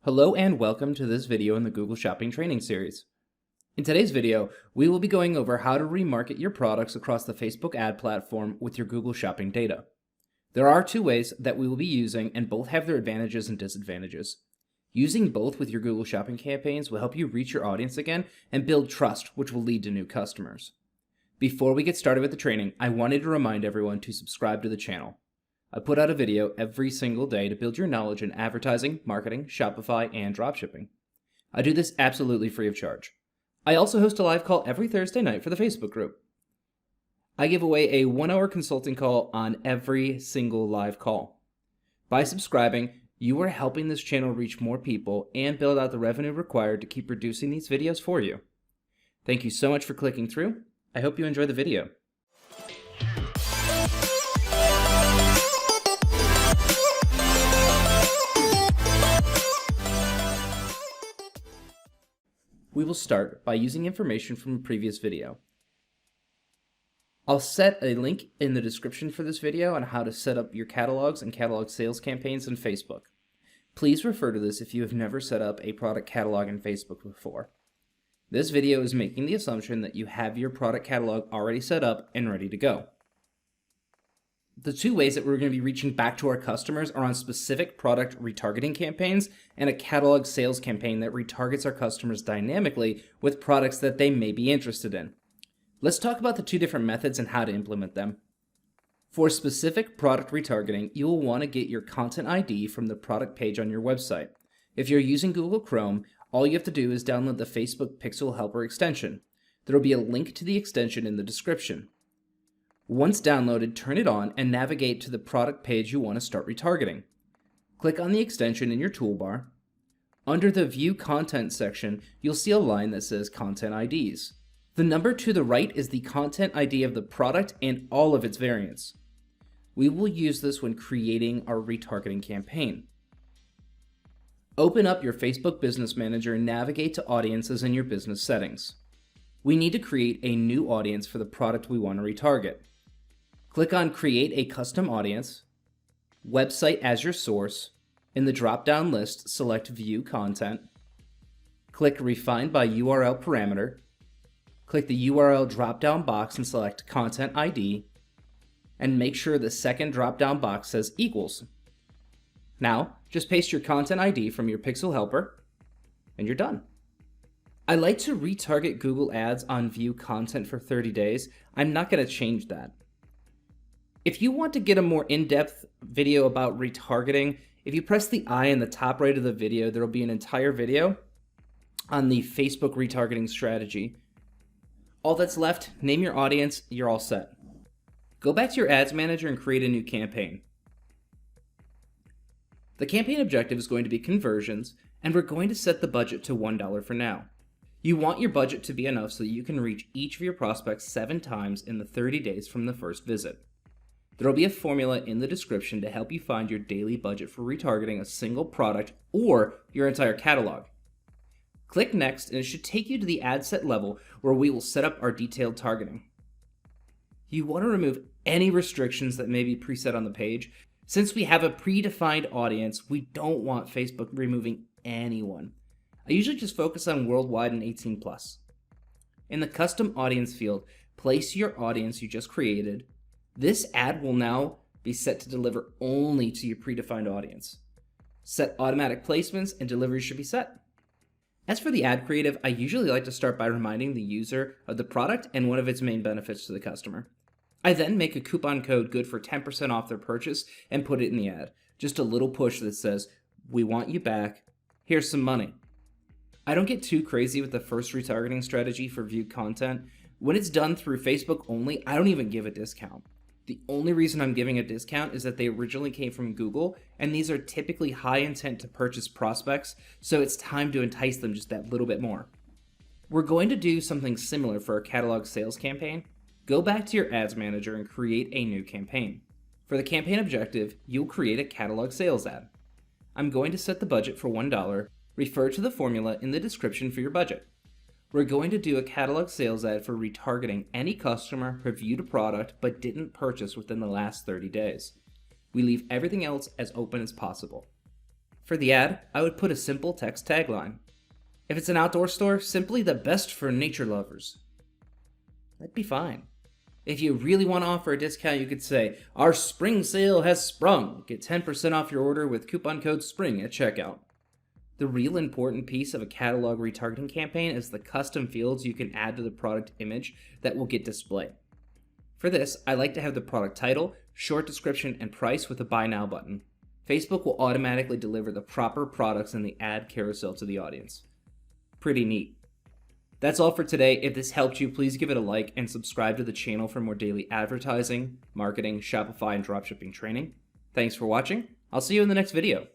Hello and welcome to this video in the Google Shopping Training Series. In today's video, we will be going over how to remarket your products across the Facebook ad platform with your Google Shopping data. There are two ways that we will be using, and both have their advantages and disadvantages. Using both with your Google Shopping campaigns will help you reach your audience again and build trust, which will lead to new customers. Before we get started with the training, I wanted to remind everyone to subscribe to the channel. I put out a video every single day to build your knowledge in advertising, marketing, Shopify, and dropshipping. I do this absolutely free of charge. I also host a live call every Thursday night for the Facebook group. I give away a 1-hour consulting call on every single live call. By subscribing, you are helping this channel reach more people and build out the revenue required to keep producing these videos for you. Thank you so much for clicking through. I hope you enjoy the video. We will start by using information from a previous video. I'll set a link in the description for this video on how to set up your catalogs and catalog sales campaigns in Facebook. Please refer to this if you have never set up a product catalog in Facebook before. This video is making the assumption that you have your product catalog already set up and ready to go. The two ways that we're going to be reaching back to our customers are on specific product retargeting campaigns and a catalog sales campaign that retargets our customers dynamically with products that they may be interested in. Let's talk about the two different methods and how to implement them. For specific product retargeting, you will want to get your content ID from the product page on your website. If you're using Google Chrome, all you have to do is download the Facebook Pixel Helper extension. There will be a link to the extension in the description. Once downloaded, turn it on and navigate to the product page you want to start retargeting. Click on the extension in your toolbar. Under the View Content section, you'll see a line that says Content IDs. The number to the right is the content ID of the product and all of its variants. We will use this when creating our retargeting campaign. Open up your Facebook Business Manager and navigate to Audiences in your business settings. We need to create a new audience for the product we want to retarget. Click on Create a Custom Audience, Website as your source. In the drop-down list, select View Content. Click Refine by URL Parameter. Click the URL drop-down box and select Content ID. And make sure the second drop-down box says equals. Now, just paste your content ID from your Pixel Helper, and you're done. I like to retarget Google Ads on View Content for 30 days. I'm not going to change that. If you want to get a more in-depth video about retargeting, if you press the I in the top right of the video, there will be an entire video on the Facebook retargeting strategy. All that's left, name your audience, you're all set. Go back to your ads manager and create a new campaign. The campaign objective is going to be conversions, and we're going to set the budget to $1 for now. You want your budget to be enough so that you can reach each of your prospects 7 times in the 30 days from the first visit. There will be a formula in the description to help you find your daily budget for retargeting a single product or your entire catalog. Click Next and it should take you to the ad set level where we will set up our detailed targeting. You want to remove any restrictions that may be preset on the page. Since we have a predefined audience, we don't want Facebook removing anyone. I usually just focus on worldwide and 18+. In the custom audience field, place your audience you just created. This ad will now be set to deliver only to your predefined audience. Set automatic placements and delivery should be set. As for the ad creative, I usually like to start by reminding the user of the product and one of its main benefits to the customer. I then make a coupon code good for 10% off their purchase and put it in the ad. Just a little push that says, "We want you back, here's some money." I don't get too crazy with the first retargeting strategy for viewed content. When it's done through Facebook only, I don't even give a discount. The only reason I'm giving a discount is that they originally came from Google, and these are typically high intent to purchase prospects, so it's time to entice them just that little bit more. We're going to do something similar for our catalog sales campaign. Go back to your ads manager and create a new campaign. For the campaign objective, you'll create a catalog sales ad. I'm going to set the budget for $1. Refer to the formula in the description for your budget. We're going to do a catalog sales ad for retargeting any customer who viewed a product but didn't purchase within the last 30 days. We leave everything else as open as possible. For the ad, I would put a simple text tagline. If it's an outdoor store, simply the best for nature lovers. That'd be fine. If you really want to offer a discount, you could say, our spring sale has sprung. Get 10% off your order with coupon code SPRING at checkout. The real important piece of a catalog retargeting campaign is the custom fields you can add to the product image that will get displayed. For this, I like to have the product title, short description, and price with a buy now button. Facebook will automatically deliver the proper products in the ad carousel to the audience. Pretty neat. That's all for today. If this helped you, please give it a like and subscribe to the channel for more daily advertising, marketing, Shopify, and dropshipping training. Thanks for watching. I'll see you in the next video.